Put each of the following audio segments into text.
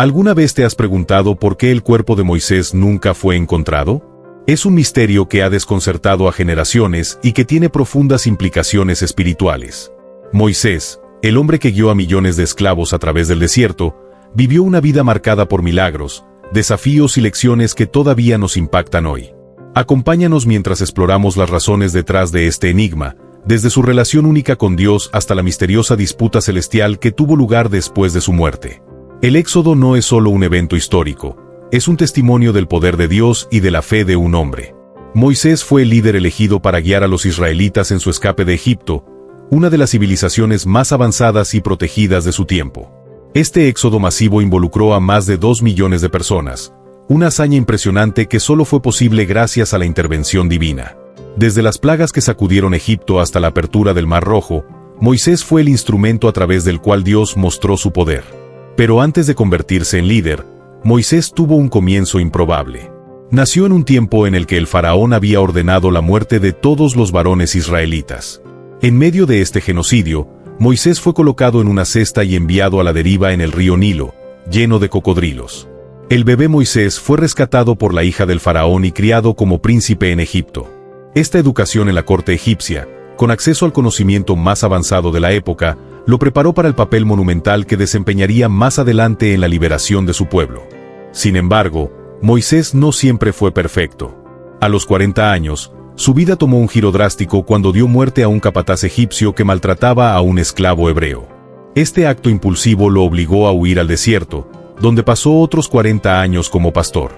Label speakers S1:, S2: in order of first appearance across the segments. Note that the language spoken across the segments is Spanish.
S1: ¿Alguna vez te has preguntado por qué el cuerpo de Moisés nunca fue encontrado? Es un misterio que ha desconcertado a generaciones y que tiene profundas implicaciones espirituales. Moisés, el hombre que guió a millones de esclavos a través del desierto, vivió una vida marcada por milagros, desafíos y lecciones que todavía nos impactan hoy. Acompáñanos mientras exploramos las razones detrás de este enigma, desde su relación única con Dios hasta la misteriosa disputa celestial que tuvo lugar después de su muerte. El Éxodo no es solo un evento histórico, es un testimonio del poder de Dios y de la fe de un hombre. Moisés fue el líder elegido para guiar a los israelitas en su escape de Egipto, una de las civilizaciones más avanzadas y protegidas de su tiempo. Este éxodo masivo involucró a más de 2 millones de personas, una hazaña impresionante que solo fue posible gracias a la intervención divina. Desde las plagas que sacudieron Egipto hasta la apertura del Mar Rojo, Moisés fue el instrumento a través del cual Dios mostró su poder. Pero antes de convertirse en líder, Moisés tuvo un comienzo improbable. Nació en un tiempo en el que el faraón había ordenado la muerte de todos los varones israelitas. En medio de este genocidio, Moisés fue colocado en una cesta y enviado a la deriva en el río Nilo, lleno de cocodrilos. El bebé Moisés fue rescatado por la hija del faraón y criado como príncipe en Egipto. Esta educación en la corte egipcia, con acceso al conocimiento más avanzado de la época, lo preparó para el papel monumental que desempeñaría más adelante en la liberación de su pueblo. Sin embargo, Moisés no siempre fue perfecto. A los 40 años, su vida tomó un giro drástico cuando dio muerte a un capataz egipcio que maltrataba a un esclavo hebreo. Este acto impulsivo lo obligó a huir al desierto, donde pasó otros 40 años como pastor.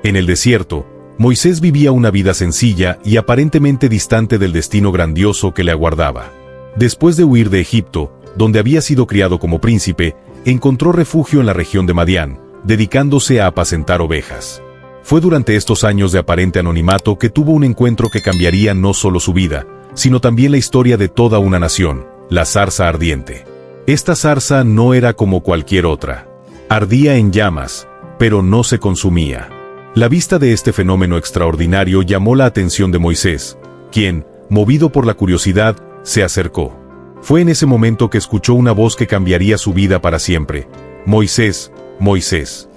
S1: En el desierto, Moisés vivía una vida sencilla y aparentemente distante del destino grandioso que le aguardaba. Después de huir de Egipto, donde había sido criado como príncipe, encontró refugio en la región de Madián, dedicándose a apacentar ovejas. Fue durante estos años de aparente anonimato que tuvo un encuentro que cambiaría no solo su vida, sino también la historia de toda una nación, la zarza ardiente. Esta zarza no era como cualquier otra. Ardía en llamas, pero no se consumía. La vista de este fenómeno extraordinario llamó la atención de Moisés, quien, movido por la curiosidad, se acercó. Fue en ese momento que escuchó una voz que cambiaría su vida para siempre. Moisés, Moisés.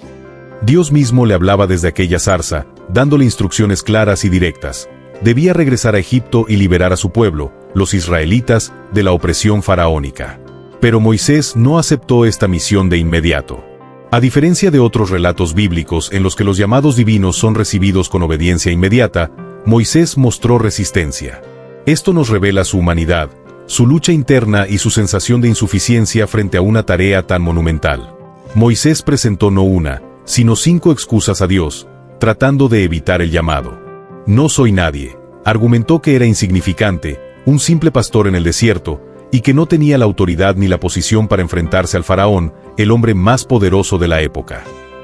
S1: Dios mismo le hablaba desde aquella zarza, dándole instrucciones claras y directas. Debía regresar a Egipto y liberar a su pueblo, los israelitas, de la opresión faraónica. Pero Moisés no aceptó esta misión de inmediato. A diferencia de otros relatos bíblicos en los que los llamados divinos son recibidos con obediencia inmediata, Moisés mostró resistencia. Esto nos revela su humanidad, su lucha interna y su sensación de insuficiencia frente a una tarea tan monumental. Moisés presentó no una, sino 5 excusas a Dios, tratando de evitar el llamado. No soy nadie, argumentó que era insignificante, un simple pastor en el desierto, y que no tenía la autoridad ni la posición para enfrentarse al faraón, el hombre más poderoso de la época.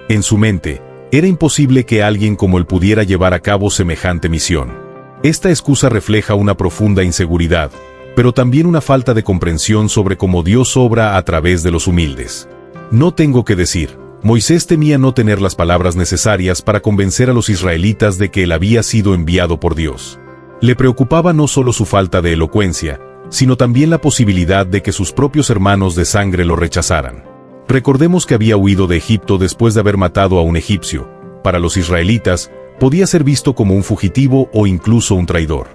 S1: En su mente, era imposible que alguien como él pudiera llevar a cabo semejante misión. Esta excusa refleja una profunda inseguridad, pero también una falta de comprensión sobre cómo Dios obra a través de los humildes. No tengo que decir, Moisés temía no tener las palabras necesarias para convencer a los israelitas de que él había sido enviado por Dios. Le preocupaba no solo su falta de elocuencia, sino también la posibilidad de que sus propios hermanos de sangre lo rechazaran. Recordemos que había huido de Egipto después de haber matado a un egipcio. Para los israelitas, podía ser visto como un fugitivo o incluso un traidor.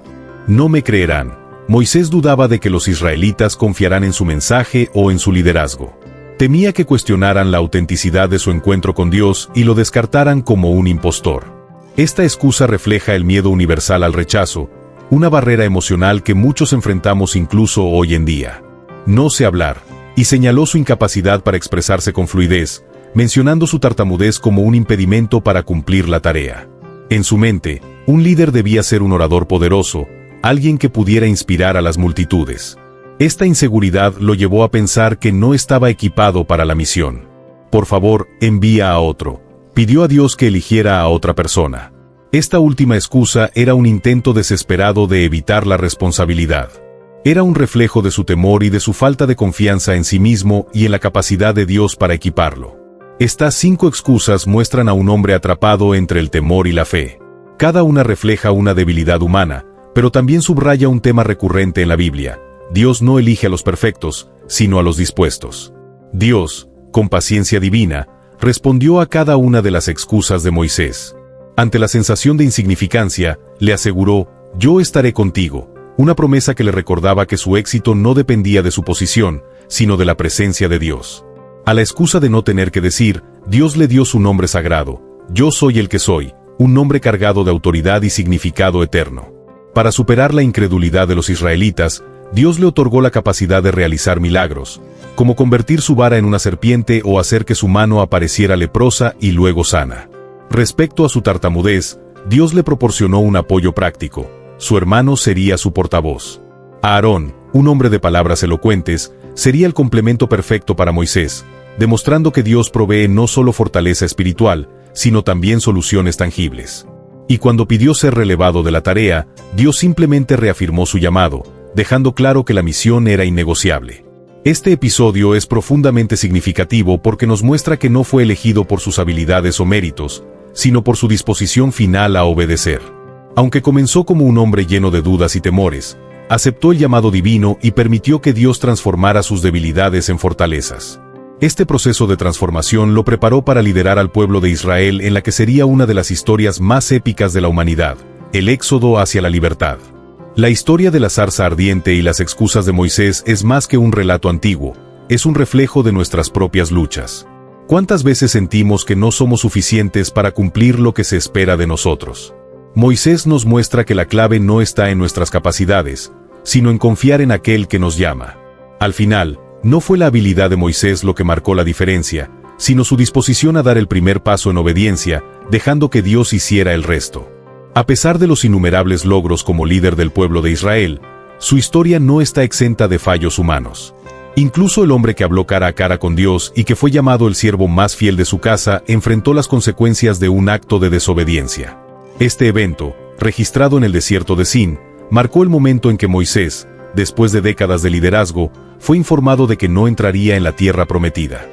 S1: No me creerán. Moisés dudaba de que los israelitas confiarán en su mensaje o en su liderazgo. Temía que cuestionaran la autenticidad de su encuentro con Dios y lo descartaran como un impostor. Esta excusa refleja el miedo universal al rechazo, una barrera emocional que muchos enfrentamos incluso hoy en día. No sé hablar, y señaló su incapacidad para expresarse con fluidez, mencionando su tartamudez como un impedimento para cumplir la tarea. En su mente, un líder debía ser un orador poderoso, alguien que pudiera inspirar a las multitudes. Esta inseguridad lo llevó a pensar que no estaba equipado para la misión. Por favor, envía a otro. Pidió a Dios que eligiera a otra persona. Esta última excusa era un intento desesperado de evitar la responsabilidad. Era un reflejo de su temor y de su falta de confianza en sí mismo y en la capacidad de Dios para equiparlo. Estas 5 excusas muestran a un hombre atrapado entre el temor y la fe. Cada una refleja una debilidad humana, pero también subraya un tema recurrente en la Biblia. Dios no elige a los perfectos, sino a los dispuestos. Dios, con paciencia divina, respondió a cada una de las excusas de Moisés. Ante la sensación de insignificancia, le aseguró: «Yo estaré contigo», una promesa que le recordaba que su éxito no dependía de su posición, sino de la presencia de Dios. A la excusa de no tener que decir, Dios le dio su nombre sagrado: «Yo soy el que soy», un nombre cargado de autoridad y significado eterno. Para superar la incredulidad de los israelitas, Dios le otorgó la capacidad de realizar milagros, como convertir su vara en una serpiente o hacer que su mano apareciera leprosa y luego sana. Respecto a su tartamudez, Dios le proporcionó un apoyo práctico: su hermano sería su portavoz. Aarón, un hombre de palabras elocuentes, sería el complemento perfecto para Moisés, demostrando que Dios provee no solo fortaleza espiritual, sino también soluciones tangibles. Y cuando pidió ser relevado de la tarea, Dios simplemente reafirmó su llamado, dejando claro que la misión era innegociable. Este episodio es profundamente significativo porque nos muestra que no fue elegido por sus habilidades o méritos, sino por su disposición final a obedecer. Aunque comenzó como un hombre lleno de dudas y temores, aceptó el llamado divino y permitió que Dios transformara sus debilidades en fortalezas. Este proceso de transformación lo preparó para liderar al pueblo de Israel en la que sería una de las historias más épicas de la humanidad: el éxodo hacia la libertad. La historia de la zarza ardiente y las excusas de Moisés es más que un relato antiguo, es un reflejo de nuestras propias luchas. ¿Cuántas veces sentimos que no somos suficientes para cumplir lo que se espera de nosotros? Moisés nos muestra que la clave no está en nuestras capacidades, sino en confiar en aquel que nos llama. Al final, no fue la habilidad de Moisés lo que marcó la diferencia, sino su disposición a dar el primer paso en obediencia, dejando que Dios hiciera el resto. A pesar de los innumerables logros como líder del pueblo de Israel, su historia no está exenta de fallos humanos. Incluso el hombre que habló cara a cara con Dios y que fue llamado el siervo más fiel de su casa enfrentó las consecuencias de un acto de desobediencia. Este evento, registrado en el desierto de Sin, marcó el momento en que Moisés, después de décadas de liderazgo, fue informado de que no entraría en la tierra prometida.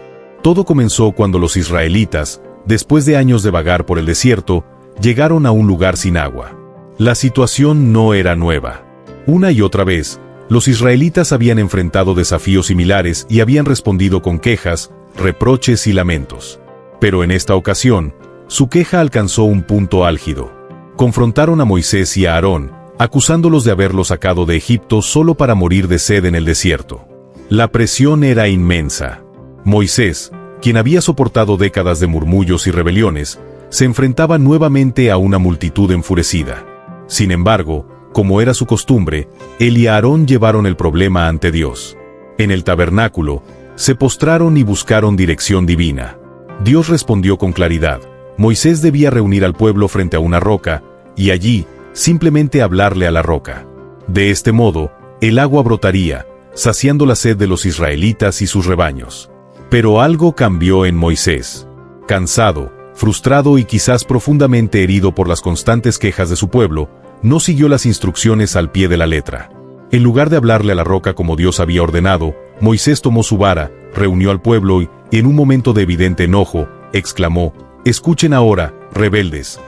S1: Todo comenzó cuando los israelitas, después de años de vagar por el desierto, llegaron a un lugar sin agua. La situación no era nueva. Una y otra vez, los israelitas habían enfrentado desafíos similares y habían respondido con quejas, reproches y lamentos. Pero en esta ocasión, su queja alcanzó un punto álgido. Confrontaron a Moisés y a Aarón, acusándolos de haberlos sacado de Egipto solo para morir de sed en el desierto. La presión era inmensa. Moisés, quien había soportado décadas de murmullos y rebeliones, se enfrentaba nuevamente a una multitud enfurecida. Sin embargo, como era su costumbre, él y Aarón llevaron el problema ante Dios. En el tabernáculo, se postraron y buscaron dirección divina. Dios respondió con claridad. Moisés debía reunir al pueblo frente a una roca, y allí, simplemente hablarle a la roca. De este modo, el agua brotaría, saciando la sed de los israelitas y sus rebaños. Pero algo cambió en Moisés. Cansado, frustrado y quizás profundamente herido por las constantes quejas de su pueblo, no siguió las instrucciones al pie de la letra. En lugar de hablarle a la roca como Dios había ordenado, Moisés tomó su vara, reunió al pueblo y, en un momento de evidente enojo, exclamó: «Escuchen ahora, rebeldes.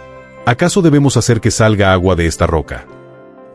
S1: ¿Acaso debemos hacer que salga agua de esta roca?».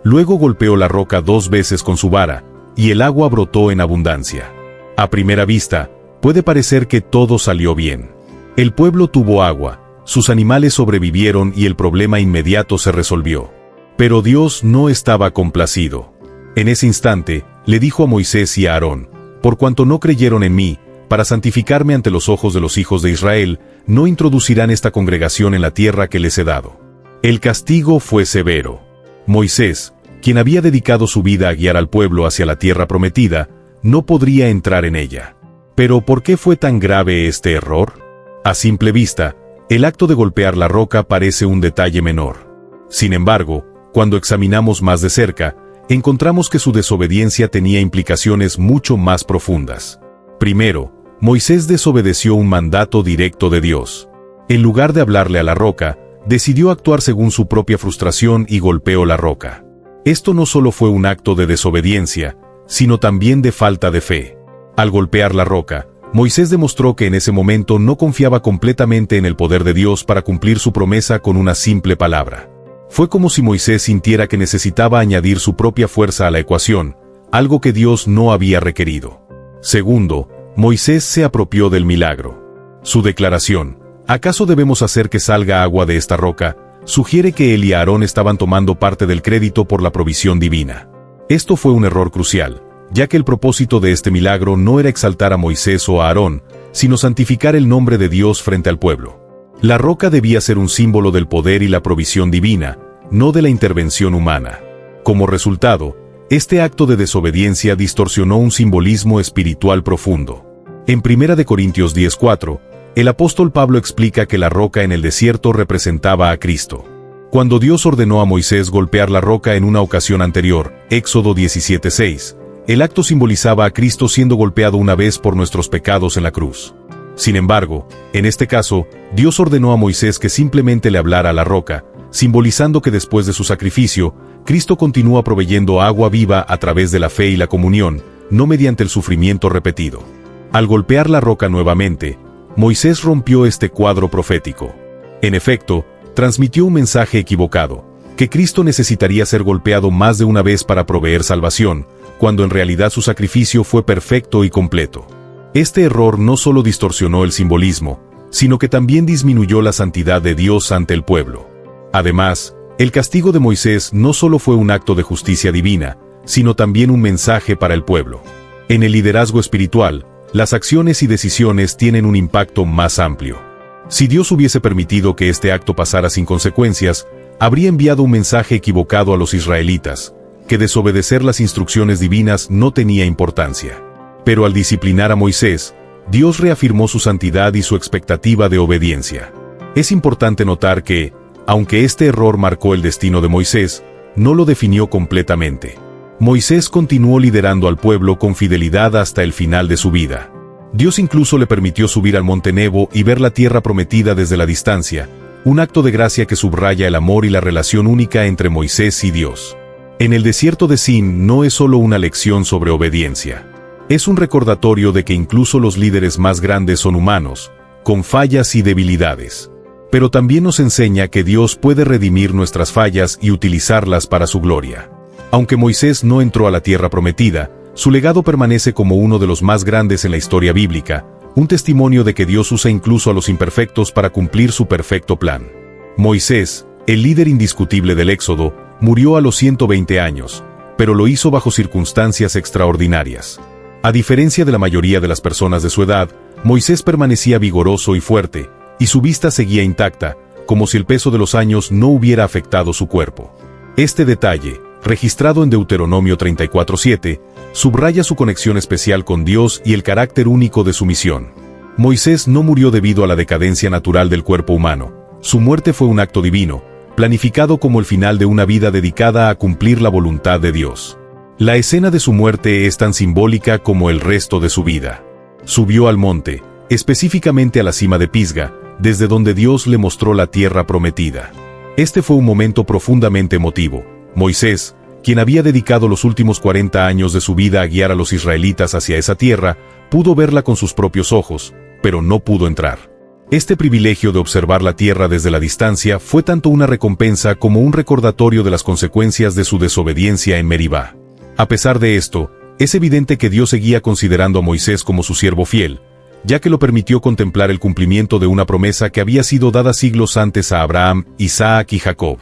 S1: Luego golpeó la roca 2 veces con su vara, y el agua brotó en abundancia. A primera vista, puede parecer que todo salió bien. El pueblo tuvo agua, sus animales sobrevivieron y el problema inmediato se resolvió. Pero Dios no estaba complacido. En ese instante, le dijo a Moisés y a Aarón: «Por cuanto no creyeron en mí, para santificarme ante los ojos de los hijos de Israel, no introducirán esta congregación en la tierra que les he dado». El castigo fue severo. Moisés, quien había dedicado su vida a guiar al pueblo hacia la tierra prometida, no podría entrar en ella. ¿Pero por qué fue tan grave este error? A simple vista, el acto de golpear la roca parece un detalle menor. Sin embargo, cuando examinamos más de cerca, encontramos que su desobediencia tenía implicaciones mucho más profundas. Primero, Moisés desobedeció un mandato directo de Dios. En lugar de hablarle a la roca, decidió actuar según su propia frustración y golpeó la roca. Esto no solo fue un acto de desobediencia, sino también de falta de fe. Al golpear la roca, Moisés demostró que en ese momento no confiaba completamente en el poder de Dios para cumplir su promesa con una simple palabra. Fue como si Moisés sintiera que necesitaba añadir su propia fuerza a la ecuación, algo que Dios no había requerido. Segundo, Moisés se apropió del milagro. Su declaración, ¿acaso debemos hacer que salga agua de esta roca?, sugiere que él y Aarón estaban tomando parte del crédito por la provisión divina. Esto fue un error crucial, ya que el propósito de este milagro no era exaltar a Moisés o a Aarón, sino santificar el nombre de Dios frente al pueblo. La roca debía ser un símbolo del poder y la provisión divina, no de la intervención humana. Como resultado, este acto de desobediencia distorsionó un simbolismo espiritual profundo. En 1 Corintios 10:4, el apóstol Pablo explica que la roca en el desierto representaba a Cristo. Cuando Dios ordenó a Moisés golpear la roca en una ocasión anterior, Éxodo 17:6, el acto simbolizaba a Cristo siendo golpeado una vez por nuestros pecados en la cruz. Sin embargo, en este caso, Dios ordenó a Moisés que simplemente le hablara a la roca, simbolizando que después de su sacrificio, Cristo continúa proveyendo agua viva a través de la fe y la comunión, no mediante el sufrimiento repetido. Al golpear la roca nuevamente, Moisés rompió este cuadro profético. En efecto, transmitió un mensaje equivocado, que Cristo necesitaría ser golpeado más de una vez para proveer salvación, cuando en realidad su sacrificio fue perfecto y completo. Este error no solo distorsionó el simbolismo, sino que también disminuyó la santidad de Dios ante el pueblo. Además, el castigo de Moisés no solo fue un acto de justicia divina, sino también un mensaje para el pueblo. En el liderazgo espiritual, las acciones y decisiones tienen un impacto más amplio. Si Dios hubiese permitido que este acto pasara sin consecuencias, habría enviado un mensaje equivocado a los israelitas, que desobedecer las instrucciones divinas no tenía importancia. Pero al disciplinar a Moisés, Dios reafirmó su santidad y su expectativa de obediencia. Es importante notar que, aunque este error marcó el destino de Moisés, no lo definió completamente. Moisés continuó liderando al pueblo con fidelidad hasta el final de su vida. Dios incluso le permitió subir al monte Nebo y ver la tierra prometida desde la distancia, un acto de gracia que subraya el amor y la relación única entre Moisés y Dios. En el desierto de Sin no es solo una lección sobre obediencia. Es un recordatorio de que incluso los líderes más grandes son humanos, con fallas y debilidades. Pero también nos enseña que Dios puede redimir nuestras fallas y utilizarlas para su gloria. Aunque Moisés no entró a la tierra prometida, su legado permanece como uno de los más grandes en la historia bíblica, un testimonio de que Dios usa incluso a los imperfectos para cumplir su perfecto plan. Moisés, el líder indiscutible del Éxodo, murió a los 120 años, pero lo hizo bajo circunstancias extraordinarias. A diferencia de la mayoría de las personas de su edad, Moisés permanecía vigoroso y fuerte, y su vista seguía intacta, como si el peso de los años no hubiera afectado su cuerpo. Este detalle, registrado en Deuteronomio 34:7, subraya su conexión especial con Dios y el carácter único de su misión. Moisés no murió debido a la decadencia natural del cuerpo humano. Su muerte fue un acto divino, planificado como el final de una vida dedicada a cumplir la voluntad de Dios. La escena de su muerte es tan simbólica como el resto de su vida. Subió al monte, específicamente a la cima de Pisga, desde donde Dios le mostró la tierra prometida. Este fue un momento profundamente emotivo. Moisés, quien había dedicado los últimos 40 años de su vida a guiar a los israelitas hacia esa tierra, pudo verla con sus propios ojos, pero no pudo entrar. Este privilegio de observar la tierra desde la distancia fue tanto una recompensa como un recordatorio de las consecuencias de su desobediencia en Meribá. A pesar de esto, es evidente que Dios seguía considerando a Moisés como su siervo fiel, ya que lo permitió contemplar el cumplimiento de una promesa que había sido dada siglos antes a Abraham, Isaac y Jacob.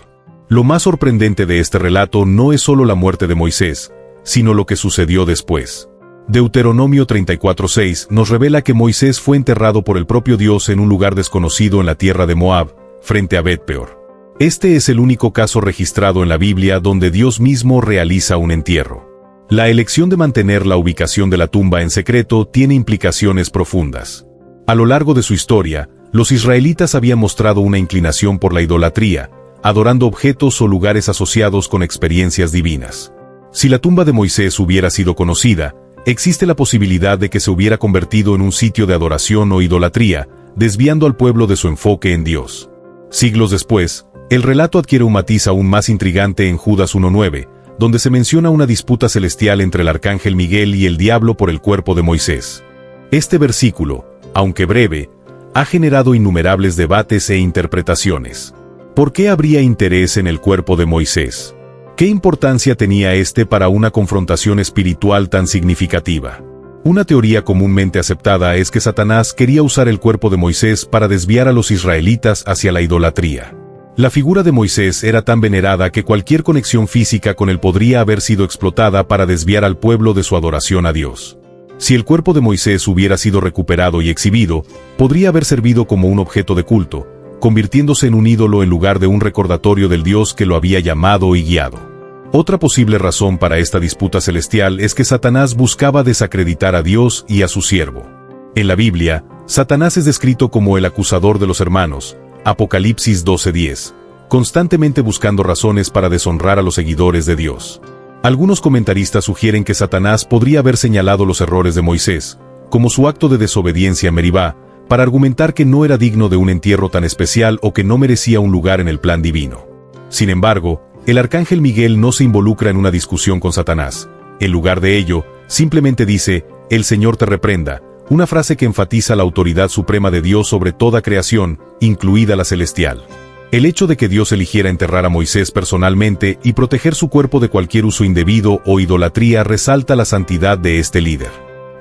S1: Lo más sorprendente de este relato no es solo la muerte de Moisés, sino lo que sucedió después. Deuteronomio 34:6 nos revela que Moisés fue enterrado por el propio Dios en un lugar desconocido en la tierra de Moab, frente a Bet-peor. Este es el único caso registrado en la Biblia donde Dios mismo realiza un entierro. La elección de mantener la ubicación de la tumba en secreto tiene implicaciones profundas. A lo largo de su historia, los israelitas habían mostrado una inclinación por la idolatría, adorando objetos o lugares asociados con experiencias divinas. Si la tumba de Moisés hubiera sido conocida, existe la posibilidad de que se hubiera convertido en un sitio de adoración o idolatría, desviando al pueblo de su enfoque en Dios. Siglos después, el relato adquiere un matiz aún más intrigante en Judas 1:9, donde se menciona una disputa celestial entre el arcángel Miguel y el diablo por el cuerpo de Moisés. Este versículo, aunque breve, ha generado innumerables debates e interpretaciones. ¿Por qué habría interés en el cuerpo de Moisés? ¿Qué importancia tenía este para una confrontación espiritual tan significativa? Una teoría comúnmente aceptada es que Satanás quería usar el cuerpo de Moisés para desviar a los israelitas hacia la idolatría. La figura de Moisés era tan venerada que cualquier conexión física con él podría haber sido explotada para desviar al pueblo de su adoración a Dios. Si el cuerpo de Moisés hubiera sido recuperado y exhibido, podría haber servido como un objeto de culto, convirtiéndose en un ídolo en lugar de un recordatorio del Dios que lo había llamado y guiado. Otra posible razón para esta disputa celestial es que Satanás buscaba desacreditar a Dios y a su siervo. En la Biblia, Satanás es descrito como el acusador de los hermanos, Apocalipsis 12:10, constantemente buscando razones para deshonrar a los seguidores de Dios. Algunos comentaristas sugieren que Satanás podría haber señalado los errores de Moisés, como su acto de desobediencia en Meribá, para argumentar que no era digno de un entierro tan especial o que no merecía un lugar en el plan divino. Sin embargo, el arcángel Miguel no se involucra en una discusión con Satanás. En lugar de ello, simplemente dice, «El Señor te reprenda», una frase que enfatiza la autoridad suprema de Dios sobre toda creación, incluida la celestial. El hecho de que Dios eligiera enterrar a Moisés personalmente y proteger su cuerpo de cualquier uso indebido o idolatría resalta la santidad de este líder.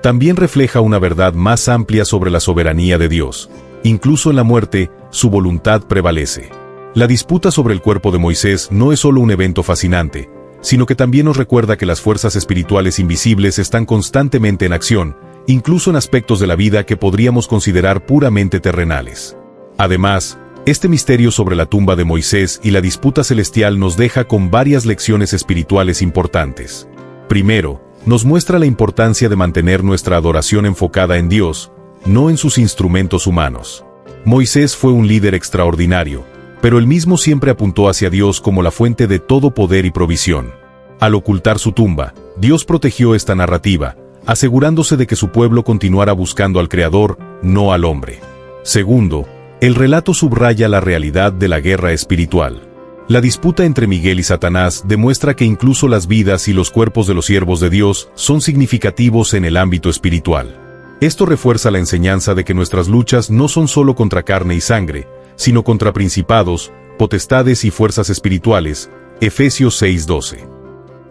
S1: También refleja una verdad más amplia sobre la soberanía de Dios. Incluso en la muerte, su voluntad prevalece. La disputa sobre el cuerpo de Moisés no es solo un evento fascinante, sino que también nos recuerda que las fuerzas espirituales invisibles están constantemente en acción, incluso en aspectos de la vida que podríamos considerar puramente terrenales. Además, este misterio sobre la tumba de Moisés y la disputa celestial nos deja con varias lecciones espirituales importantes. Primero, nos muestra la importancia de mantener nuestra adoración enfocada en Dios, no en sus instrumentos humanos. Moisés fue un líder extraordinario, pero él mismo siempre apuntó hacia Dios como la fuente de todo poder y provisión. Al ocultar su tumba, Dios protegió esta narrativa, asegurándose de que su pueblo continuara buscando al Creador, no al hombre. Segundo, el relato subraya la realidad de la guerra espiritual. La disputa entre Miguel y Satanás demuestra que incluso las vidas y los cuerpos de los siervos de Dios son significativos en el ámbito espiritual. Esto refuerza la enseñanza de que nuestras luchas no son solo contra carne y sangre, sino contra principados, potestades y fuerzas espirituales, Efesios 6:12.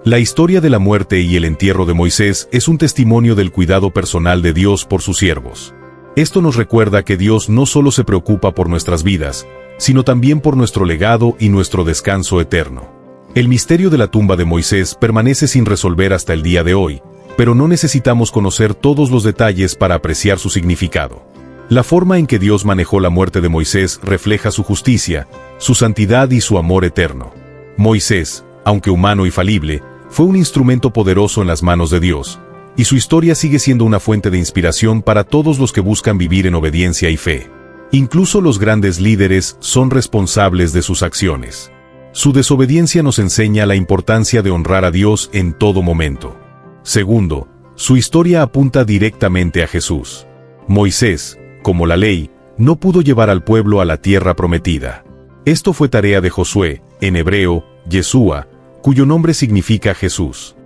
S1: La historia de la muerte y el entierro de Moisés es un testimonio del cuidado personal de Dios por sus siervos. Esto nos recuerda que Dios no solo se preocupa por nuestras vidas, sino también por nuestro legado y nuestro descanso eterno. El misterio de la tumba de Moisés permanece sin resolver hasta el día de hoy, pero no necesitamos conocer todos los detalles para apreciar su significado. La forma en que Dios manejó la muerte de Moisés refleja su justicia, su santidad y su amor eterno. Moisés, aunque humano y falible, fue un instrumento poderoso en las manos de Dios, y su historia sigue siendo una fuente de inspiración para todos los que buscan vivir en obediencia y fe. Incluso los grandes líderes son responsables de sus acciones. Su desobediencia nos enseña la importancia de honrar a Dios en todo momento. Segundo, su historia apunta directamente a Jesús. Moisés, como la ley, no pudo llevar al pueblo a la tierra prometida. Esto fue tarea de Josué, en hebreo, Yeshua, cuyo nombre significa Jesús.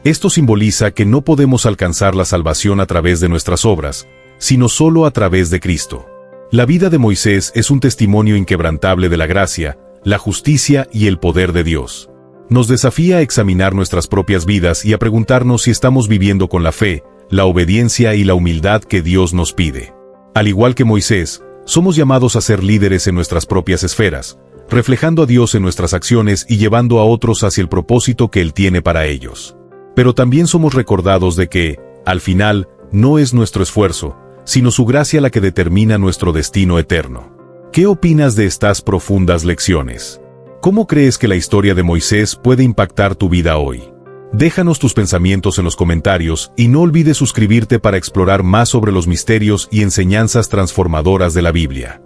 S1: Esto simboliza que no podemos alcanzar la salvación a través de nuestras obras, sino solo a través de Cristo. La vida de Moisés es un testimonio inquebrantable de la gracia, la justicia y el poder de Dios. Nos desafía a examinar nuestras propias vidas y a preguntarnos si estamos viviendo con la fe, la obediencia y la humildad que Dios nos pide. Al igual que Moisés, somos llamados a ser líderes en nuestras propias esferas, reflejando a Dios en nuestras acciones y llevando a otros hacia el propósito que Él tiene para ellos. Pero también somos recordados de que, al final, no es nuestro esfuerzo, sino su gracia la que determina nuestro destino eterno. ¿Qué opinas de estas profundas lecciones? ¿Cómo crees que la historia de Moisés puede impactar tu vida hoy? Déjanos tus pensamientos en los comentarios y no olvides suscribirte para explorar más sobre los misterios y enseñanzas transformadoras de la Biblia.